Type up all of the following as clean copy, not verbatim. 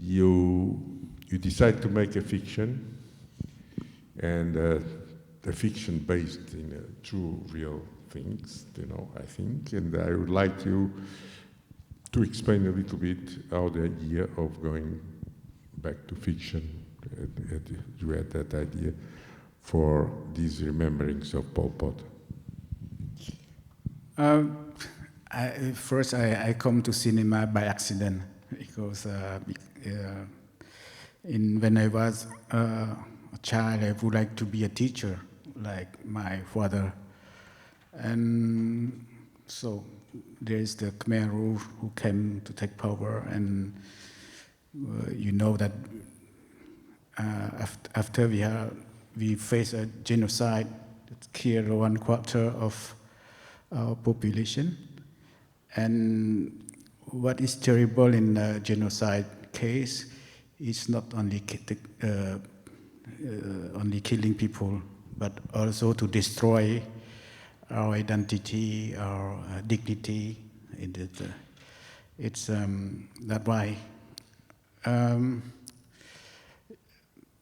you decide to make a fiction, and a fiction based in true, real things, I think. And I would like you to explain a little bit how the idea of going back to fiction, you had that idea for these rememberings of Pol Pot. First, I come to cinema by accident because when I was a child, I would like to be a teacher, like my father. And so there is the Khmer rule who came to take power, and you know that after we face a genocide that killed 1/4 of our population. And what is terrible in a genocide case is not only only killing people, but also to destroy our identity, our dignity. It's that why.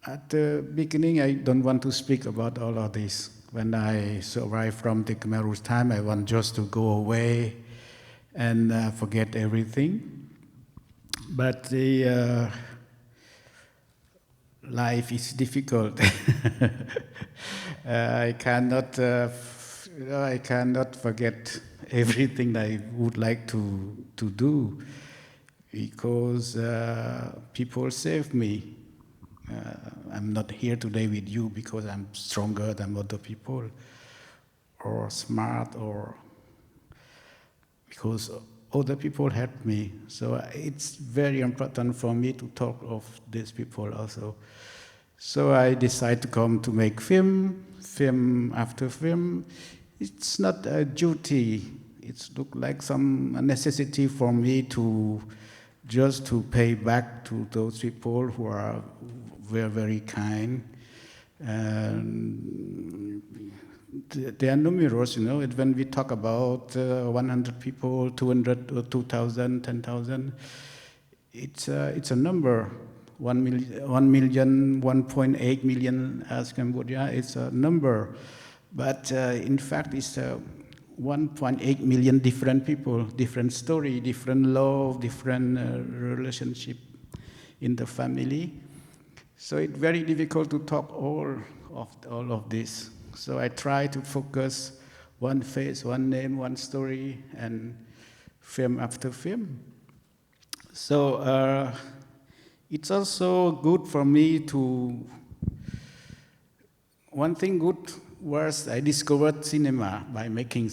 At the beginning, I don't want to speak about all of this. When I survived from the Khmer Rouge time, I want just to go away and forget everything. But the life is difficult. I cannot forget everything I would like to do, because people saved me. I'm not here today with you because I'm stronger than other people, or smart, or because other people helped me. So it's very important for me to talk of these people also. So I decided to come to make film after film. It's not a duty. It's look like some necessity for me to just to pay back to those people who are very kind. And they are numerous, when we talk about 100 people, 200, or 2,000, 10,000, it's a number. 1 million, 1.8 million as Cambodia, it's a number. But in fact, it's 1.8 million different people, different story, different love, different relationship in the family. So it's very difficult to talk all of this. So I try to focus one face, one name, one story, and film after film. So it's also good for me to, one thing good was I discovered cinema by making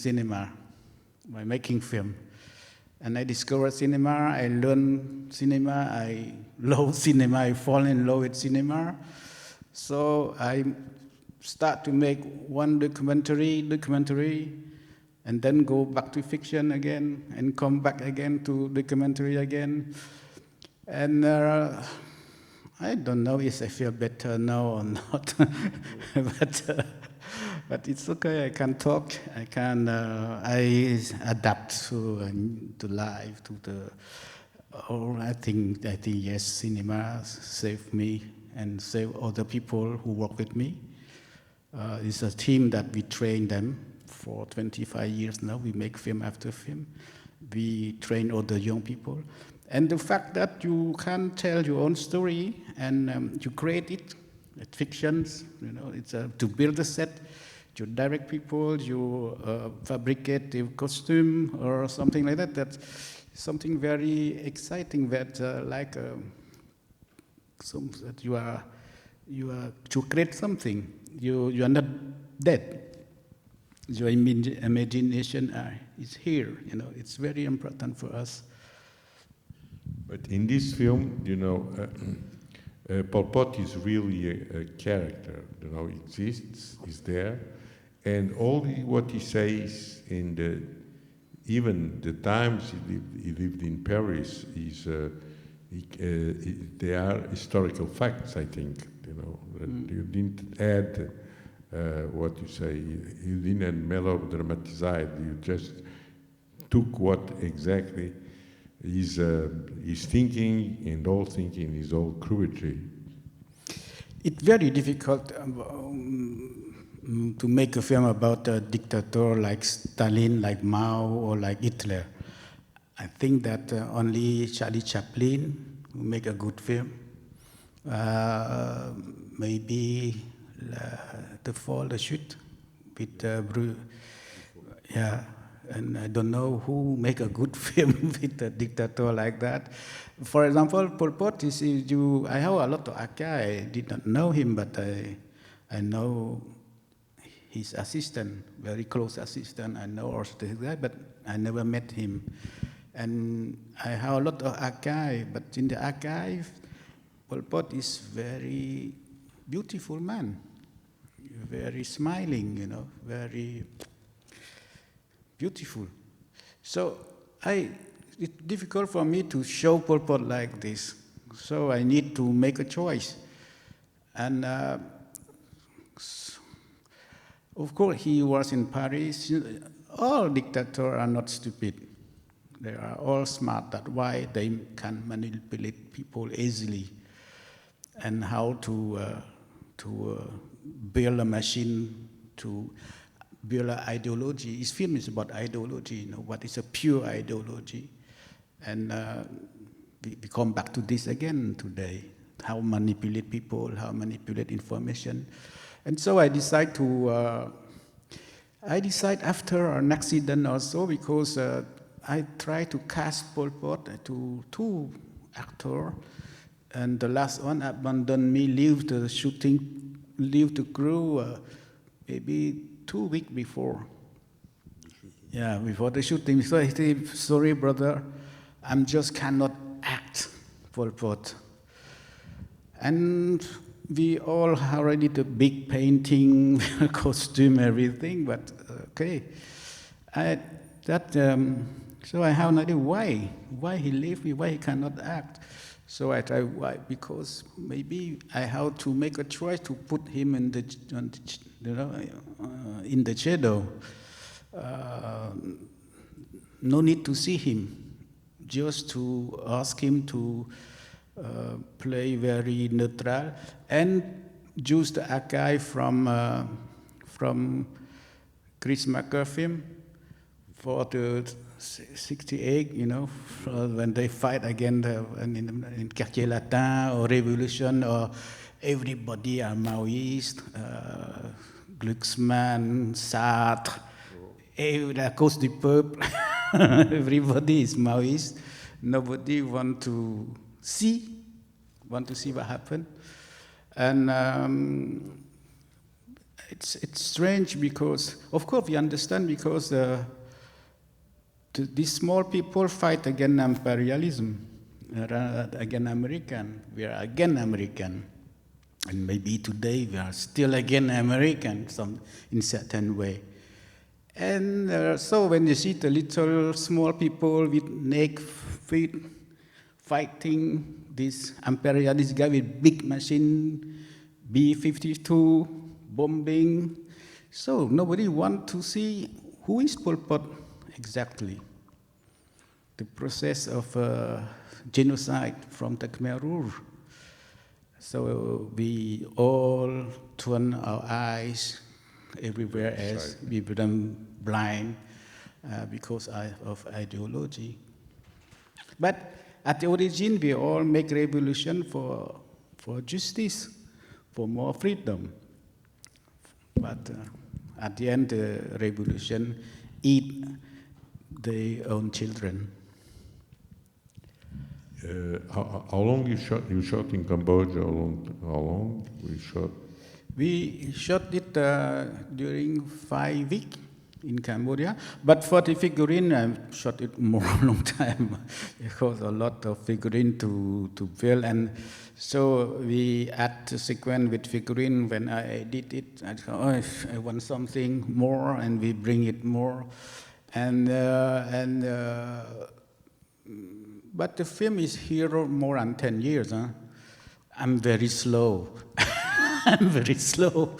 film. And I discovered cinema, I learned cinema, I love cinema, I fall in love with cinema. So I start to make one documentary, and then go back to fiction again, and come back again to documentary again. And I don't know if I feel better now or not, but it's okay. I can talk. I adapt to life, to the. Oh, I think yes, cinema saved me and saved other people who work with me. It's a team that we train them for 25 years now. We make film after film. We train other young people. And the fact that you can tell your own story and you create it, fictions, it's to build a set, you direct people, you fabricate a costume or something like that. That's something very exciting. That that you are to create something. You are not dead. Your imagination is here. It's very important for us. But in this film, Pol Pot is really a character. Exists, is there, and all what he says in even the times he lived in Paris they are historical facts. I think you didn't add what you say. You didn't melodramatize it. You just took what exactly his thinking and all thinking is all cruelty. It's very difficult to make a film about a dictator like Stalin, like Mao, or like Hitler. I think that only Charlie Chaplin will make a good film. Maybe The Fall, The Chute, with yeah. And I don't know who make a good film with a dictator like that. For example, Pol Pot is I have a lot of archive. I did not know him, but I know his assistant, very close assistant. I know also this guy, but I never met him. And I have a lot of archive, but in the archive, Pol Pot is very beautiful man, very smiling, very beautiful. So it's difficult for me to show Pol Pot like this. So I need to make a choice. And of course, he was in Paris. All dictators are not stupid. They are all smart. That's why they can manipulate people easily. And how to build a machine, to build an ideology. His film is about ideology, what is a pure ideology. And we come back to this again today, how manipulate people, how manipulate information. And so I decide after an accident also, because I try to cast Pol Pot to 2 actors, and the last one abandoned me, leave the shooting, leave the crew maybe 2 weeks before. Yeah, before the shooting. So I said, sorry, brother, I just cannot act Pol Pot. And we all already the big painting, costume, everything, but okay. So I have no idea why he left me, why he cannot act. So I try why, because maybe I have to make a choice to put him in the shadow. No need to see him, just to ask him to play very neutral and use the archive from Chris Marker film for the 68, when they fight again in Quartier Latin or Revolution, or everybody are Maoist, Glucksmann, Sartre, la cause du peuple, everybody is Maoist. Nobody want to see what happened. And it's strange because, of course, we understand because these small people fight against imperialism, against American. We are against American. And maybe today we are still against American in certain way. And so when you see the little small people with naked feet fighting this imperialist guy with big machine, B-52, bombing, so nobody want to see who is Pol Pot exactly. The process of genocide from the Khmer Rouge. So we all turn our eyes everywhere else. We become blind because of ideology. But at the origin, we all make revolution for justice, for more freedom. But at the end, the revolution eat their own children. How long you shot? You shot in Cambodia. How long we shot? We shot it during 5 weeks in Cambodia. But for the figurine, I shot it more long time because a lot of figurine to build. And so we add the sequence with figurine. When I did it, I thought, oh, I want something more, and we bring it more. But the film is here more than 10 years. Huh? I'm very slow. I'm very slow.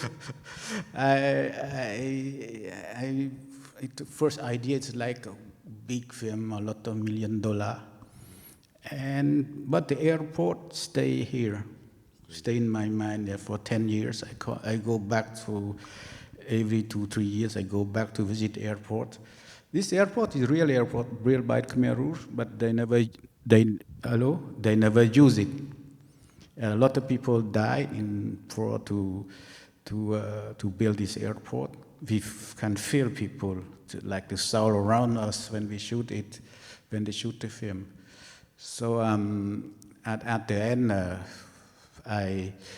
The first idea is like a big film, a lot of $1 million. But the airport stay here, stay in my mind there for 10 years. I go back to every 2-3 years. I go back to visit airport. This airport is real airport, built by Khmer Rouge, but they never use it. A lot of people died to build this airport. We can feel people like the soul around us when we shoot it, when they shoot the film. So at the end,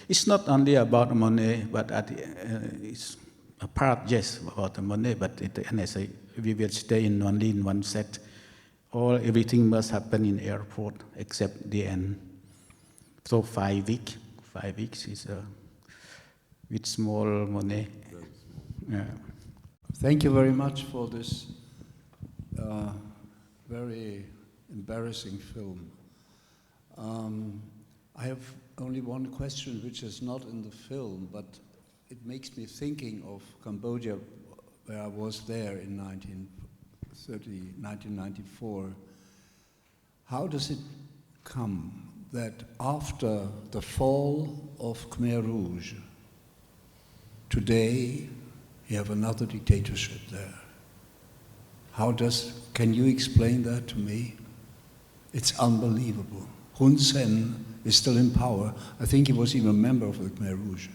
it's not only about money, but it's a part, yes, about the money. But at the end, I say we will stay only in one set. Everything must happen in airport except the end. So 5 weeks. 5 weeks is with small money. Yeah. Thank you very much for this very embarrassing film. I have only one question which is not in the film, but it makes me thinking of Cambodia, where I was there in 1994. How does it come that after the fall of Khmer Rouge, today you have another dictatorship there? Can you explain that to me? It's unbelievable. Hun Sen is still in power. I think he was even a member of the Khmer Rouge.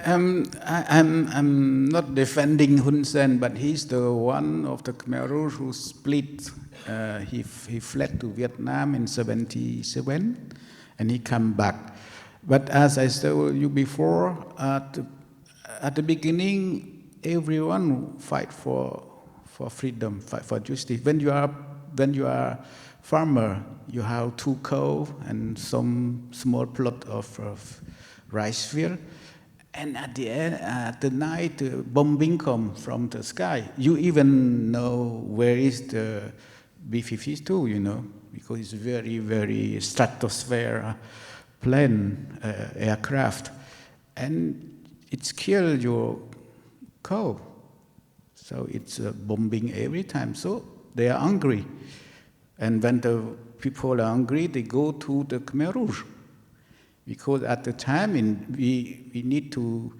I'm not defending Hun Sen, but he's the one of the Khmer Rouge who split. He fled to Vietnam in 1977, and he came back. But as I told you before, at the beginning, everyone fight for freedom, fight for justice. When you are farmer, you have 2 cows and some small plot of rice field. And at the end, at the night, bombing come from the sky. You even know where is the B-52, you know, because it's very, very stratosphere plane, aircraft. And it's killed your cow. So it's bombing every time. So they are hungry. And when the people are hungry, they go to the Khmer Rouge. Because at the time, we need to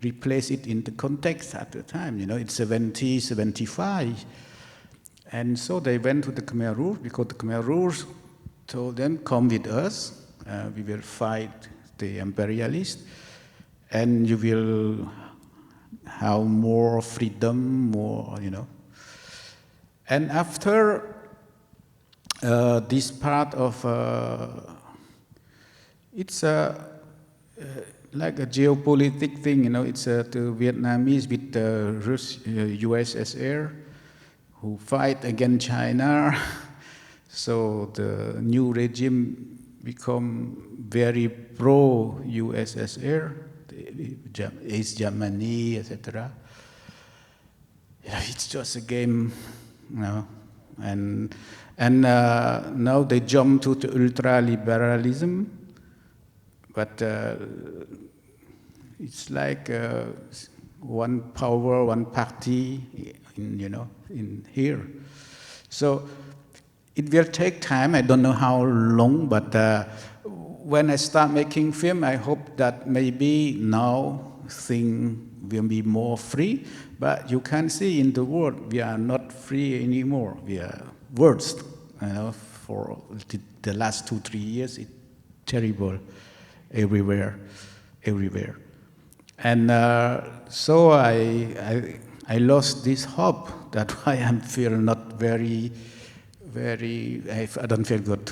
replace it in the context at the time. You know, it's 75. And so they went to the Khmer Rouge because the Khmer Rouge told them, come with us. We will fight the imperialists. And you will have more freedom, more, you know. And after this part of, it's like a geopolitical thing, you know, it's the Vietnamese with the USSR who fight against China. So the new regime become very pro-USSR, East Germany, etc. Yeah, it's just a game, you know, and now they jump to the ultra-liberalism, but it's like one power, one party, in here. So it will take time. I don't know how long, but when I start making film, I hope that maybe now things will be more free. But you can see in the world, we are not free anymore. We are worse. For the last 2-3 years, it's terrible everywhere. And so I lost this hope. That's why I feel not very, I don't feel good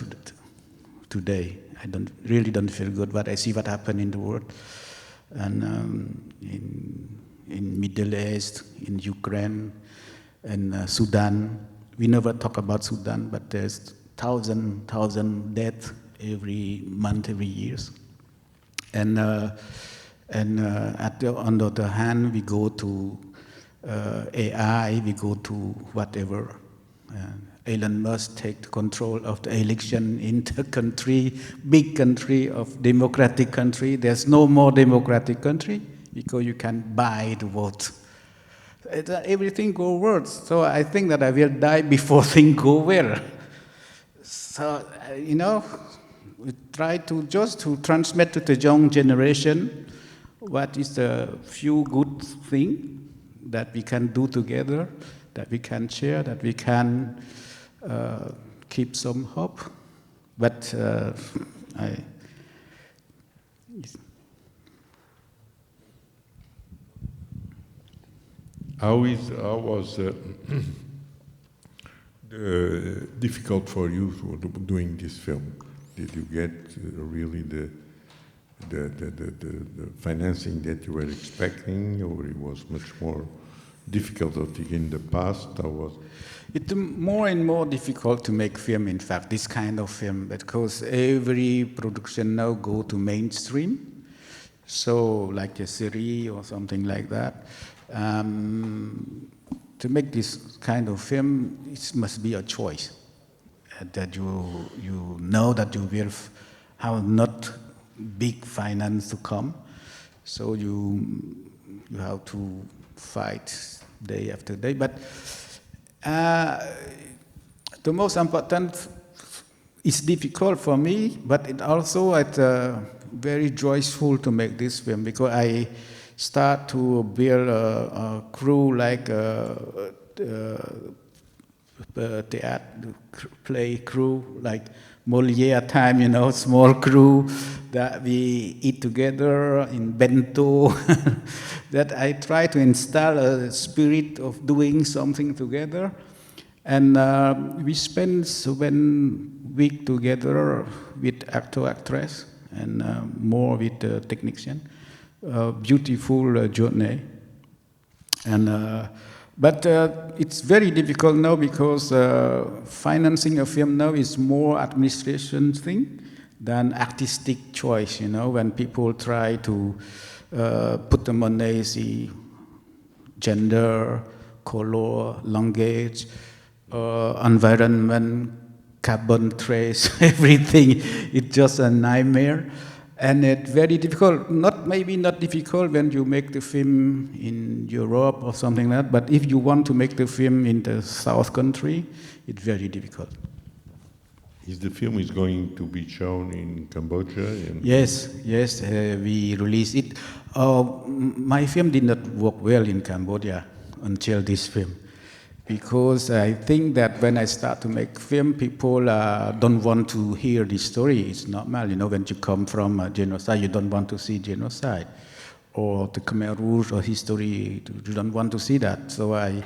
today. I really don't feel good, but I see what happened in the world. And in Middle East, in Ukraine, and Sudan. We never talk about Sudan, but there's thousand deaths every month, every year. And on the other hand, we go to AI, we go to whatever. Elon Musk take control of the election in the country, big country of democratic country. There's no more democratic country because you can buy the vote. Everything goes well. So I think that I will die before things go well. So, we try to just to transmit to the young generation what is the few good things that we can do together, that we can share, that we can keep some hope. But How was difficult for you doing this film? Did you get really the financing that you were expecting, or it was much more difficult in the past? How was it's more and more difficult to make film, in fact, this kind of film, because every production now go to mainstream. So like a series or something like that. To make this kind of film, it must be a choice. That you know that you will have not big finance to come. So you have to fight day after day. But the most important is difficult for me, but it also very joyful to make this film, because I start to build a crew like theater play crew, like Molière time, small crew that we eat together in bento. That I try to install a spirit of doing something together. And we spend 7 weeks together with actor, actress, and more with the technician. Beautiful journey. And but it's very difficult now, because financing a film now is more administration thing than artistic choice. When people try to put the money, see gender, color, language, environment, carbon trace, everything, it's just a nightmare. And it's very difficult, maybe not difficult when you make the film in Europe or something like that, but if you want to make the film in the South country, it's very difficult. Is the film going to be shown in Cambodia? Yes, we released it. My film did not work well in Cambodia until this film, because I think that when I start to make film, people don't want to hear the story. It's normal, when you come from a genocide, you don't want to see genocide, or the Khmer Rouge or history, you don't want to see that. So I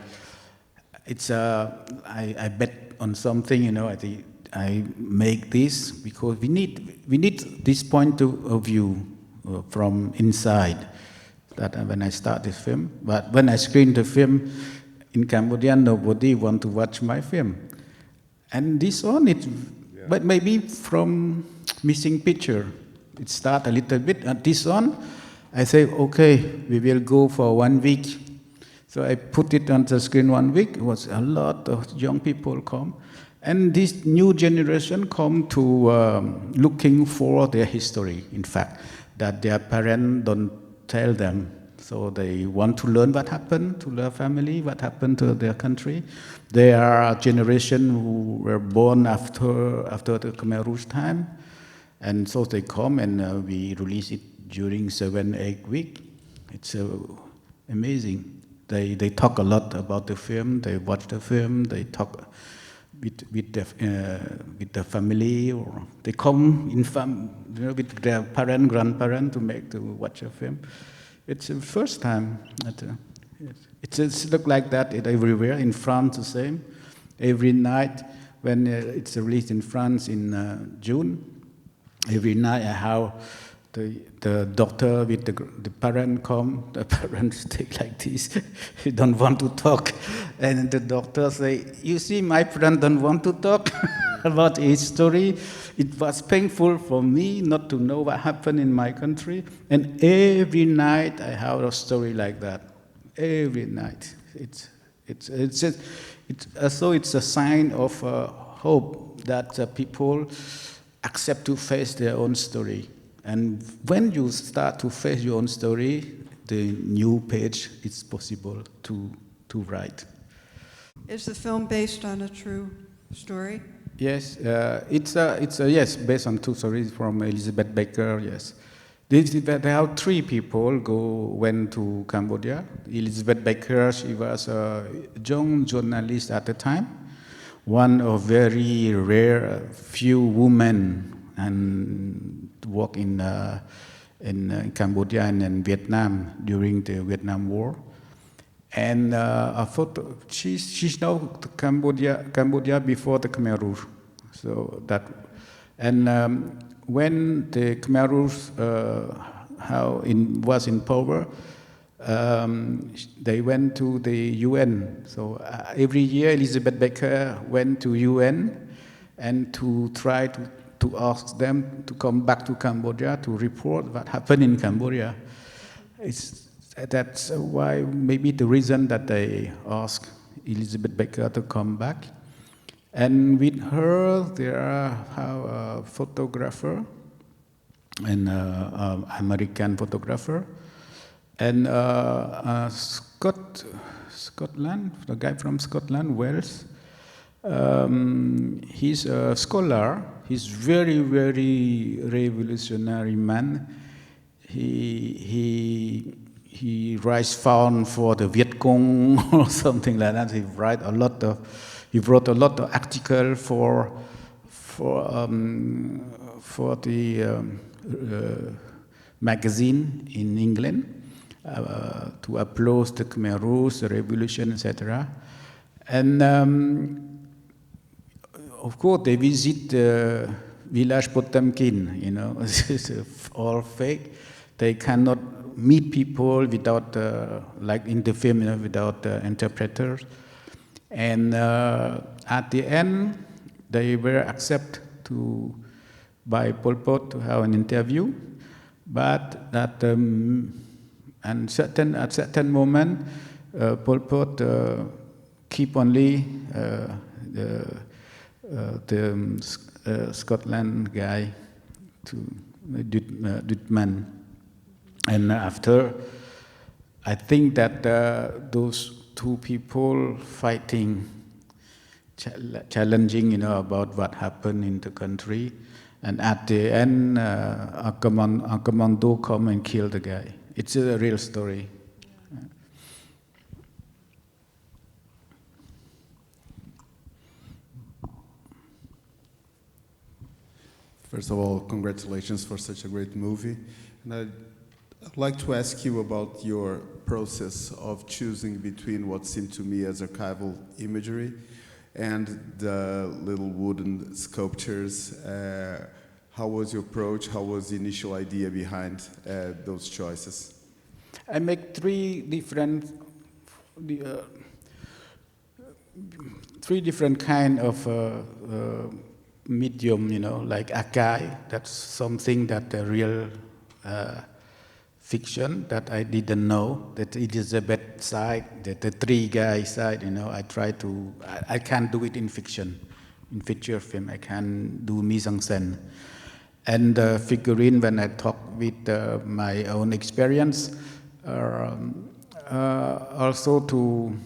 bet on something, I make this because we need this point of view from inside. That when I start this film, but when I screen the film in Cambodia, nobody want to watch my film. And this one, but maybe from missing picture, it start a little bit. And this one, I say, okay, we will go for 1 week. So I put it on the screen 1 week. It was a lot of young people come. And this new generation come to looking for their history, in fact, that their parents don't tell them. So they want to learn what happened to their family, what happened to their country. There are a generation who were born after the Khmer Rouge time. And so they come, and we release it during 7-8 weeks. It's amazing. They talk a lot about the film. They watch the film. They talk with the family, or they come in with their parent, grandparent to watch a film. It's the first time. It's look like that everywhere. In France, the same. Every night when it's released in France in June, every night I have the doctor with the parent come. The parents stay like this. He don't want to talk, and the doctor say, "You see, my friend don't want to talk about his story. It was painful for me not to know what happened in my country." And every night I have a story like that. Every night, so it's a sign of hope that people accept to face their own story. And when you start to face your own story, the new page is possible to to write. Is the film based on a true story? Yes, it's yes, based on two stories from Elizabeth Baker. Yes, there are three people went to Cambodia. Elizabeth Baker, she was a young journalist at the time, one of very rare few women and work in Cambodia and in Vietnam during the Vietnam War. And she's now Cambodia before the Khmer Rouge. So that, and when the Khmer Rouge was in power, they went to the UN. So every year Elizabeth Baker went to UN and to try to ask them to come back to Cambodia to report what happened in Cambodia. That's why maybe the reason that they asked Elizabeth Baker to come back. And with her, there are a photographer, an American photographer, and Scotland, the guy from Scotland, Wales. He's a scholar. He's very, very revolutionary man. He writes found for the Viet Cong or something like that. He wrote a lot of articles for the magazine in England to oppose the Khmer Rouge, the revolution, etc. And of course, they visit the village Potemkin. You know, it's all fake. They cannot meet people without, like in the film, you know, without interpreters. And at the end, they were accepted by Pol Pot to have an interview. But at certain moment, Pol Pot keep only the Scotland guy to Dutman. And after, I think that those two people fighting, challenging, you know, about what happened in the country, and at the end, a commando come and kill the guy. It's a real story. First of all, congratulations for such a great movie. And I'd like to ask you about your process of choosing between what seemed to me as archival imagery and the little wooden sculptures. How was your approach? How was the initial idea behind those choices? I make three different kind of medium, you know, like archive. That's something that a real fiction that I didn't know, that Elizabeth side, the three guys side, you know, I can't do it in fiction. In feature film, I can do mise en scène. And figurine, when I talk with my own experience, also to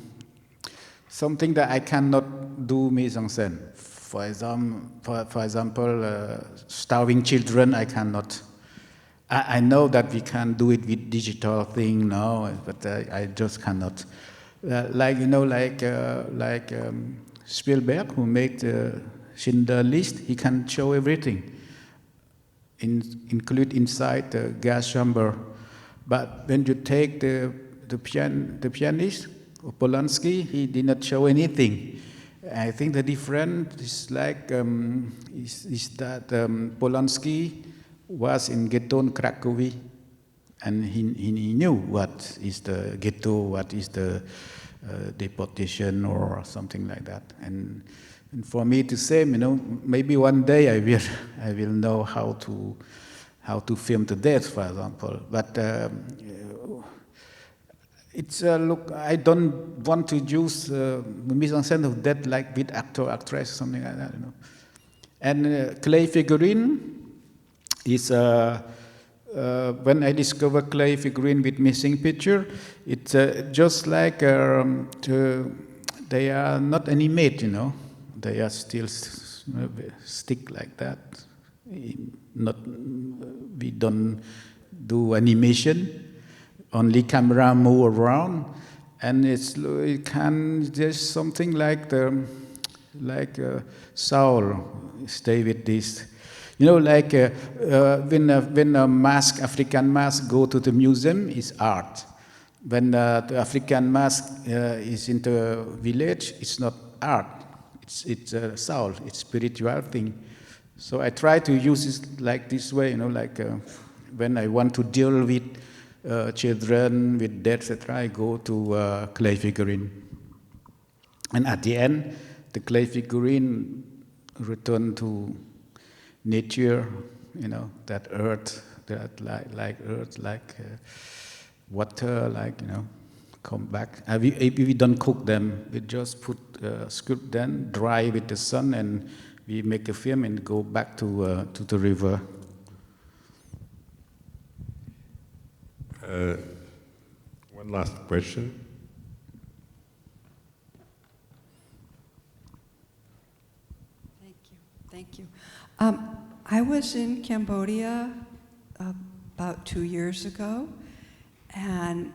something that I cannot do mise en scène. For example, starving children, I cannot. I know that we can do it with digital thing now, but I just cannot. Like Spielberg, who made Schindler's List, he can show everything, include inside the gas chamber. But when you take the pianist, Polanski, he did not show anything. I think the difference is like is that Polanski was in ghetto in Krakow, and he knew what is the ghetto, what is the deportation or something like that. And for me the same, you know, maybe one day I will know how to film the death, for example. But it's look. I don't want to use mise en scène of death like with actor, actress, something like that, you know. And clay figurine is when I discovered clay figurine with missing picture, it's just like they are not animate, you know. They are still stick like that. We don't do animation. Only camera move around, and it can just something like Saul stay with this. You know, like when a mask, African mask, go to the museum, it's art. When the African mask is in the village, it's not art. It's soul. It's spiritual thing. So I try to use it like this way. You know, like when I want to deal with children with death, etc., I go to clay figurine. And at the end, the clay figurine return to nature, you know, that earth, that like earth, like water, like, you know, come back. We don't cook them. We just put sculpt them, dry with the sun, and we make a film and go back to the river. One last question. Thank you. I was in Cambodia about 2 years ago, and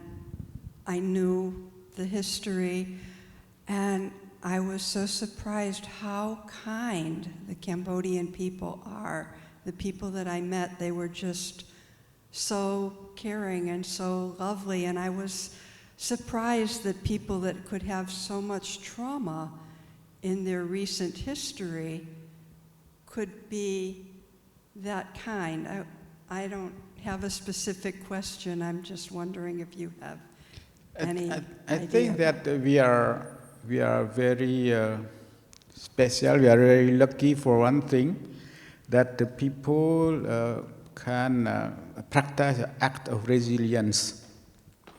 I knew the history, and I was so surprised how kind the Cambodian people are. The people that I met, they were just so caring and so lovely, and I was surprised that people that could have so much trauma in their recent history could be that kind. I don't have a specific question. I'm just wondering if you have any I idea. think that we are very special. We are very lucky for one thing, that the people can practice an act of resilience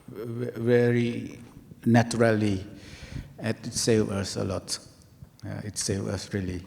very naturally, and it saves us a lot. It saves us really.